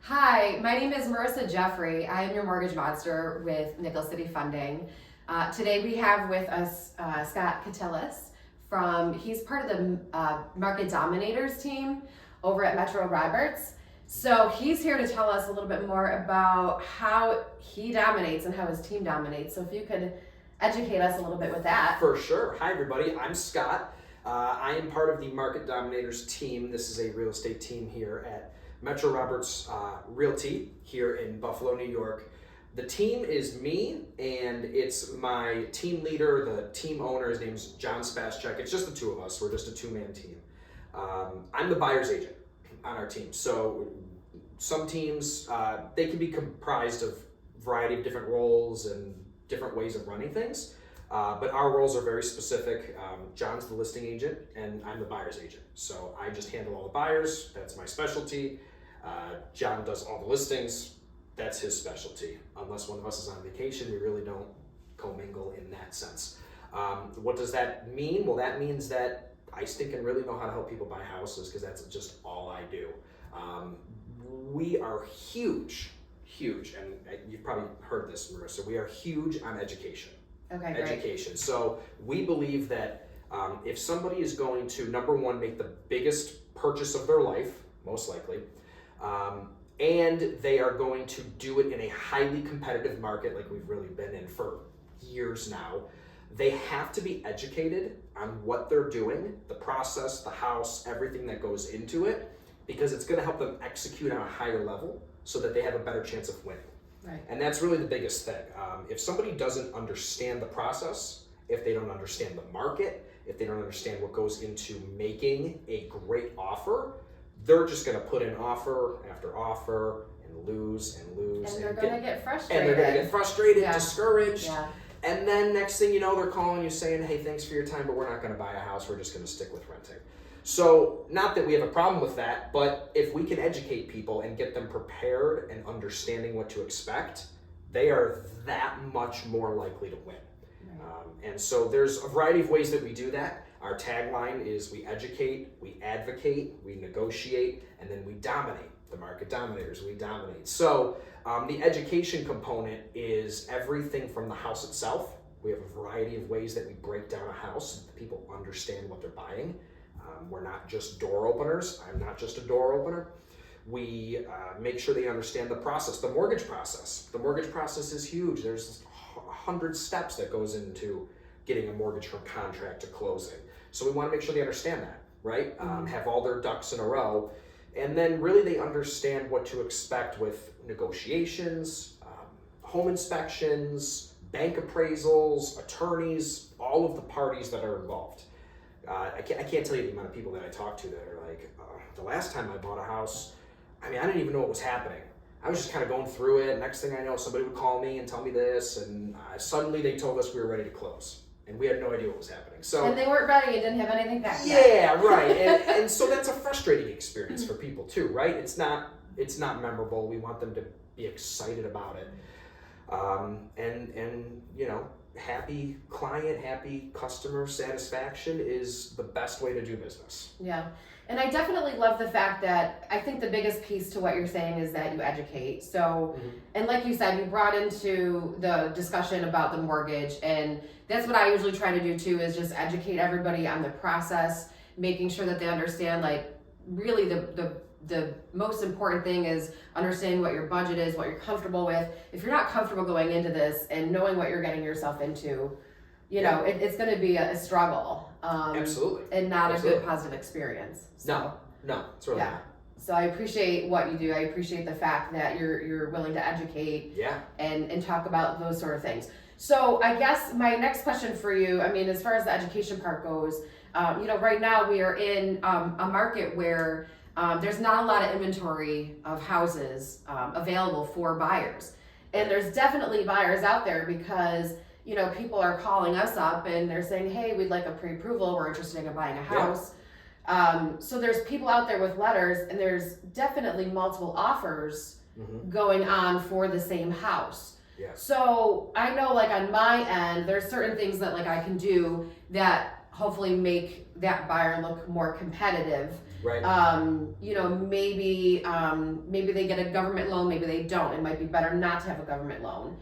Hi, my name is Marissa Jeffery. I am your mortgage monster with Nickel City Funding. Today we have with us Scott Katilus he's part of the Market Dominators team over at Metro Roberts. So he's here to tell us a little bit more about how he dominates and how his team dominates. So if you could educate us a little bit with that. For sure. Hi everybody, I'm Scott. I am part of the Market Dominators team. This is a real estate team here at Metro Roberts Realty here in Buffalo, New York. The team is me, and it's my team leader, the team owner. His name's John Spaschek. It's just the two of us. We're just a two-man team. I'm the buyer's agent on our team. So some teams, they can be comprised of a variety of different roles and different ways of running things. But our roles are very specific. John's the listing agent and I'm the buyer's agent. So I just handle all the buyers. That's my specialty. John does all the listings. That's his specialty. Unless one of us is on vacation, we really don't commingle in that sense. What does that mean? Well, that means that I stinking really know how to help people buy houses because that's just all I do. We are huge, and you've probably heard this, Marissa, we are huge on education. Okay, Education. great. So we believe that if somebody is going to, number one, make the biggest purchase of their life, most likely, and they are going to do it in a highly competitive market like we've really been in for years now, they have to be educated on what they're doing, the process, the house, everything that goes into it, because it's going to help them execute on a higher level so that they have a better chance of winning. Right. And that's really the biggest thing. If somebody doesn't understand the process, if they don't understand the market, if they don't understand what goes into making a great offer, they're just going to put in offer after offer and lose and lose. And they're going to get frustrated. And they're going to get frustrated, Yeah. discouraged. Yeah. And then next thing you know, they're calling you saying, hey, thanks for your time, but we're not going to buy a house. We're just going to stick with renting. So not that we have a problem with that, but if we can educate people and get them prepared and understanding what to expect, they are that much more likely to win. Right. And so there's a variety of ways that we do that. Our tagline is we educate, we advocate, we negotiate, and then we dominate. The Market Dominators, we dominate. So the education component is everything from the house itself. We have a variety of ways that we break down a house so that people understand what they're buying. We're not just door openers. I'm not just a door opener. We make sure they understand the process, the mortgage process. The mortgage process is huge. There's 100 steps that goes into getting a mortgage from contract to closing. So we want to make sure they understand that, right? Have all their ducks in a row. And then really they understand what to expect with negotiations, home inspections, bank appraisals, attorneys, all of the parties that are involved. I can't tell you the amount of people that I talk to that are like, the last time I bought a house, I didn't even know what was happening. I was just kind of going through it. Next thing I know, somebody would call me and tell me this, and suddenly they told us we were ready to close, and we had no idea what was happening. So And they weren't ready and didn't have anything back yet. Yeah, right. And so that's a frustrating experience for people too, right? It's not memorable. We want them to be excited about it, and you know. Happy client, happy customer satisfaction is the best way to do business. Yeah. And I definitely love the fact that I think the biggest piece to what you're saying is that you educate. So, and like you said, you brought into the discussion about the mortgage, and that's what I usually try to do too, is just educate everybody on the process, making sure that they understand, like, really the most important thing is understanding what your budget is, what you're comfortable with. If you're not comfortable going into this and knowing what you're getting yourself into, you know, it's going to be a struggle. Absolutely. And not a good positive experience. So, No, it's really not. So I appreciate what you do. I appreciate the fact that you're willing to educate and talk about those sort of things. So I guess my next question for you, as far as the education part goes, right now we are in a market where there's not a lot of inventory of houses available for buyers. And there's definitely buyers out there because, people are calling us up and they're saying, hey, we'd like a pre-approval. We're interested in buying a house. So there's people out there with letters, and there's definitely multiple offers going on for the same house. Yeah. So I know, like, on my end, there's certain things that, like, I can do that hopefully make that buyer look more competitive. Right. You know, maybe they get a government loan, maybe they don't. It might be better not to have a government loan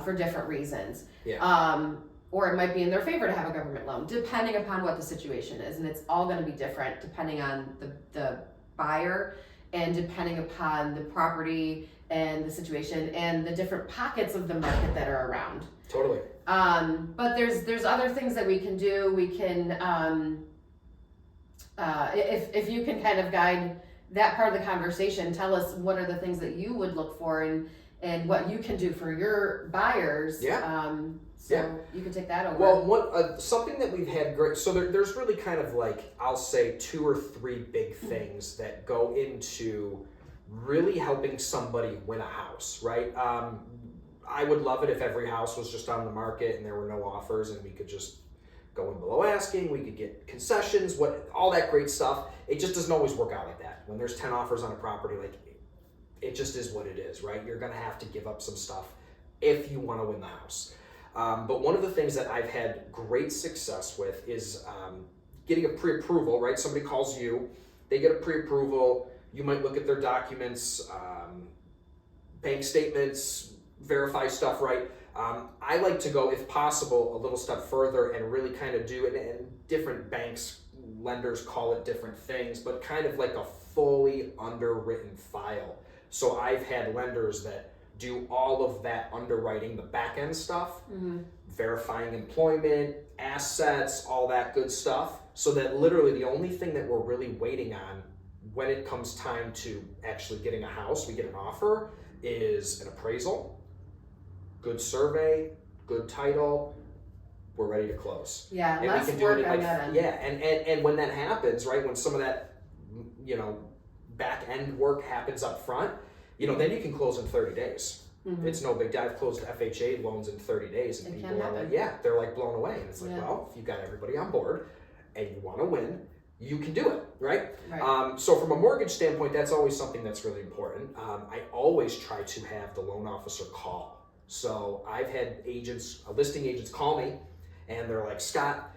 for different reasons. Yeah. Or it might be in their favor to have a government loan, depending upon what the situation is. And it's all going to be different depending on the buyer and depending upon the property and the situation and the different pockets of the market that are around. Totally. But there's other things that we can do. We can, if you can kind of guide that part of the conversation, tell us what are the things that you would look for and what you can do for your buyers. Yeah. So you can take that over. Well, something that we've had great, so there's really kind of like, I'll say 2 or 3 big things that go into really helping somebody win a house, right? I would love it if every house was just on the market and there were no offers and we could just go in below asking, we could get concessions, all that great stuff. It just doesn't always work out like that. When there's 10 offers on a property, like it just is what it is, right? You're gonna have to give up some stuff if you wanna win the house. But one of the things that I've had great success with is getting a pre-approval, right? Somebody calls you, they get a pre-approval, you might look at their documents, bank statements, verify stuff, right? I like to go, if possible, a little step further and really kind of do it, and different banks, lenders call it different things, but kind of like a fully underwritten file. So I've had lenders that do all of that underwriting, the back end stuff, verifying employment, assets, all that good stuff, so that literally the only thing that we're really waiting on when it comes time to actually getting a house, we get an offer, is an appraisal, good survey, good title, we're ready to close. Yeah, and less we can do work it on like, that end. yeah, and when that happens, right, when some of that, you know, back end work happens up front, you know, then you can close in 30 days. It's no big deal. I've closed FHA loans in 30 days and people are like, yeah, they're like blown away. And it's like, well, if you've got everybody on board and you want to win, you can do it, right? So from a mortgage standpoint, that's always something that's really important. I always try to have the loan officer call. So I've had listing agents call me and they're like, Scott,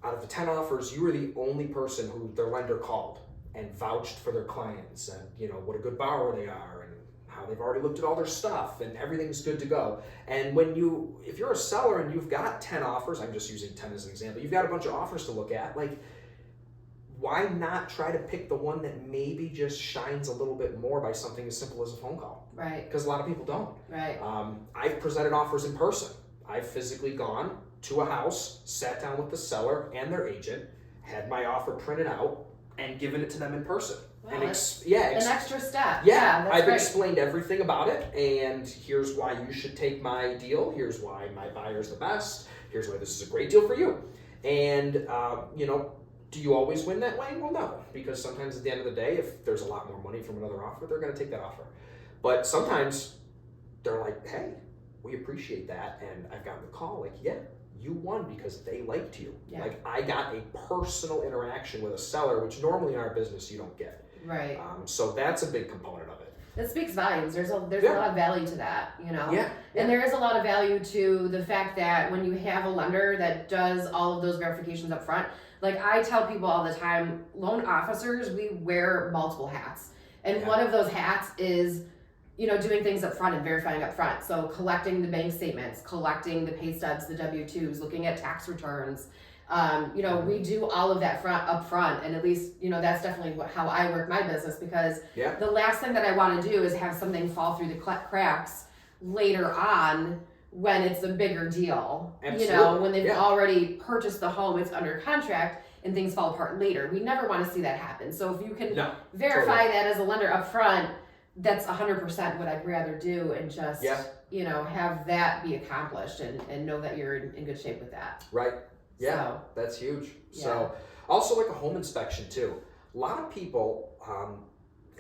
out of the 10 offers, you were the only person who their lender called and vouched for their clients and, you know, what a good borrower they are and how they've already looked at all their stuff and everything's good to go. And if you're a seller and you've got 10 offers, I'm just using 10 as an example, you've got a bunch of offers to look at, like, why not try to pick the one that maybe just shines a little bit more by something as simple as a phone call? Right. Because a lot of people don't. Right. I've presented offers in person. I've physically gone to a house, sat down with the seller and their agent, had my offer printed out, and given it to them in person. Wow, and an extra step. Yeah, that's I've great. explained everything about it, and here's why you should take my deal. Here's why my buyer's the best. Here's why this is a great deal for you. And you know, do you always win that way? Well, no, because sometimes at the end of the day, if there's a lot more money from another offer, they're going to take that offer. But sometimes they're like, hey, we appreciate that, and I've gotten the call, like, yeah, you won because they liked you. Yeah. Like, I got a personal interaction with a seller, which normally in our business you don't get. Right. So that's a big component of it. That speaks volumes. There's a lot of value to that, you know. Yeah. And there is a lot of value to the fact that when you have a lender that does all of those verifications up front, like I tell people all the time, loan officers, we wear multiple hats. And one of those hats is, you know, doing things up front and verifying up front. So collecting the bank statements, collecting the pay stubs, the W-2s, looking at tax returns. You know, we do all of that up front, and at least, you know, that's definitely how I work my business, because the last thing that I want to do is have something fall through the cracks later on when it's a bigger deal. Absolutely. You know, when they've already purchased the home, it's under contract, and things fall apart later. We never want to see that happen. So if you can verify that as a lender up front, that's 100% what I'd rather do, and just, you know, have that be accomplished and know that you're in good shape with that. Right. Yeah, so, that's huge. So also like a home inspection too. A lot of people,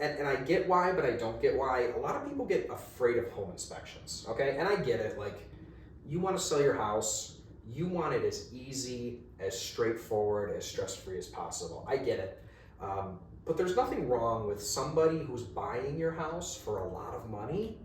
and I get why, but I don't get why. A lot of people get afraid of home inspections, okay? And I get it. Like, you want to sell your house, you want it as easy, as straightforward, as stress-free as possible. I get it. But there's nothing wrong with somebody who's buying your house for a lot of money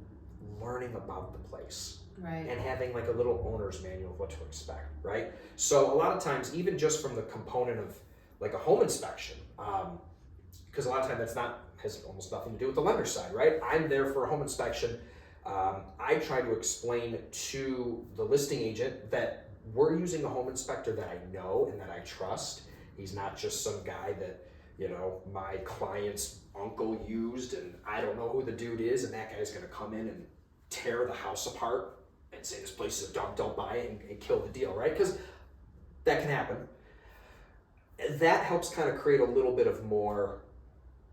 learning about the place. Right. and having like a little owner's manual of what to expect, right? So a lot of times, even just from the component of like a home inspection, because a lot of times has almost nothing to do with the lender side, right? I'm there for a home inspection. I try to explain to the listing agent that we're using a home inspector that I know and that I trust. He's not just some guy that, you know, my client's uncle used and I don't know who the dude is, and that guy's gonna come in and tear the house apart and say this place is a dump, don't buy it, and kill the deal, right? Because that can happen. That helps kind of create a little bit of more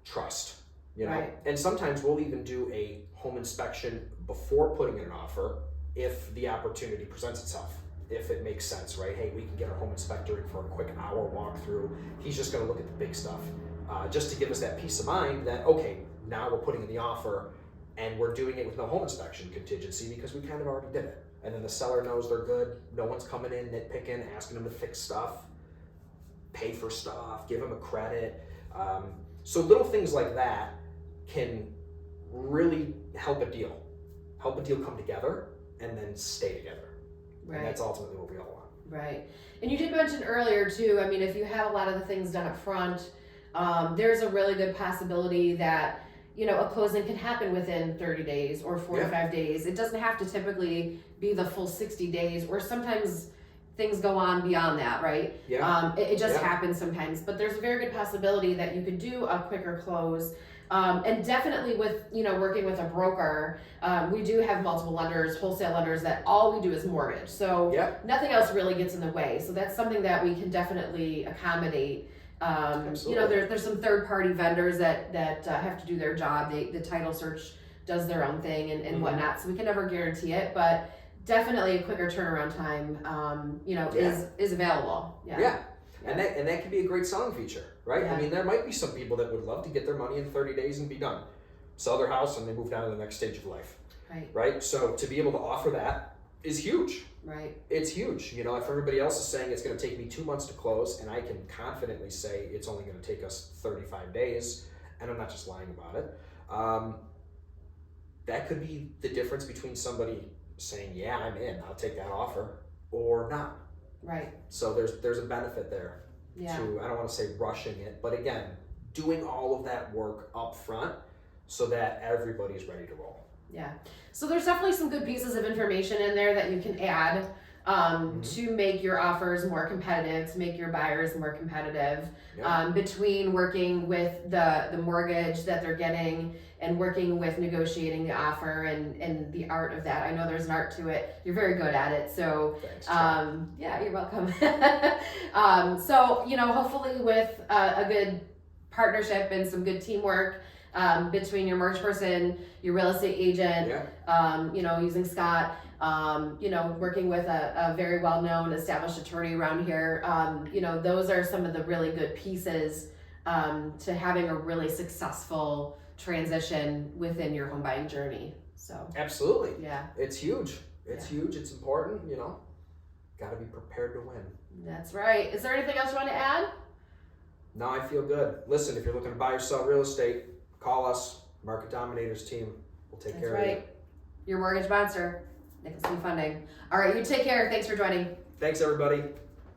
trust, you know? Right. And sometimes we'll even do a home inspection before putting in an offer if the opportunity presents itself, if it makes sense, right? Hey, we can get our home inspector in for a quick hour walkthrough. He's just gonna look at the big stuff, just to give us that peace of mind that, okay, now we're putting in the offer and we're doing it with no home inspection contingency because we kind of already did it. And then the seller knows they're good. No one's coming in nitpicking, asking them to fix stuff, pay for stuff, give them a credit. So little things like that can really help a deal come together and then stay together. Right. And that's ultimately what we all want. Right. And you did mention earlier too, I mean, if you have a lot of the things done up front, there's a really good possibility that, you know, a closing can happen within 30 days or 45 days. It doesn't have to typically be the full 60 days, or sometimes things go on beyond that, right? Yeah. It just happens sometimes, but there's a very good possibility that you could do a quicker close. And definitely with, you know, working with a broker, we do have multiple lenders, wholesale lenders, that all we do is mortgage. So nothing else really gets in the way. So that's something that we can definitely accommodate. You know, there's some third-party vendors that have to do their job. The title search does their own thing and whatnot. So we can never guarantee it, but definitely a quicker turnaround time, you know, is available. Yeah. And that can be a great selling feature, right? Yeah. I mean, there might be some people that would love to get their money in 30 days and be done. Sell their house and they move down to the next stage of life. Right? So to be able to offer that is huge. Right. It's huge. You know, if everybody else is saying it's going to take me 2 months to close, and I can confidently say it's only going to take us 35 days, and I'm not just lying about it, that could be the difference between somebody saying, yeah, I'm in, I'll take that offer, or not. Right. So there's a benefit there to, I don't want to say rushing it, but again, doing all of that work up front so that everybody's ready to roll. Yeah. So there's definitely some good pieces of information in there that you can add to make your offers more competitive, to make your buyers more competitive, between working with the mortgage that they're getting and working with negotiating the offer and the art of that. I know there's an art to it. You're very good at it. So, thanks, yeah, you're welcome. So, you know, hopefully with a good partnership and some good teamwork, between your mortgage person, your real estate agent, you know, using Scott, you know, working with a very well-known established attorney around here, you know, those are some of the really good pieces to having a really successful transition within your home buying journey. So absolutely. Yeah. It's huge. It's huge. It's important, you know. Got to be prepared to win. That's right. Is there anything else you want to add? No, I feel good. Listen, if you're looking to buy or sell real estate, call us, Market Dominators team. We'll take care of you. Your mortgage sponsor, Nicholson Funding. All right, you take care. Thanks for joining. Thanks, everybody.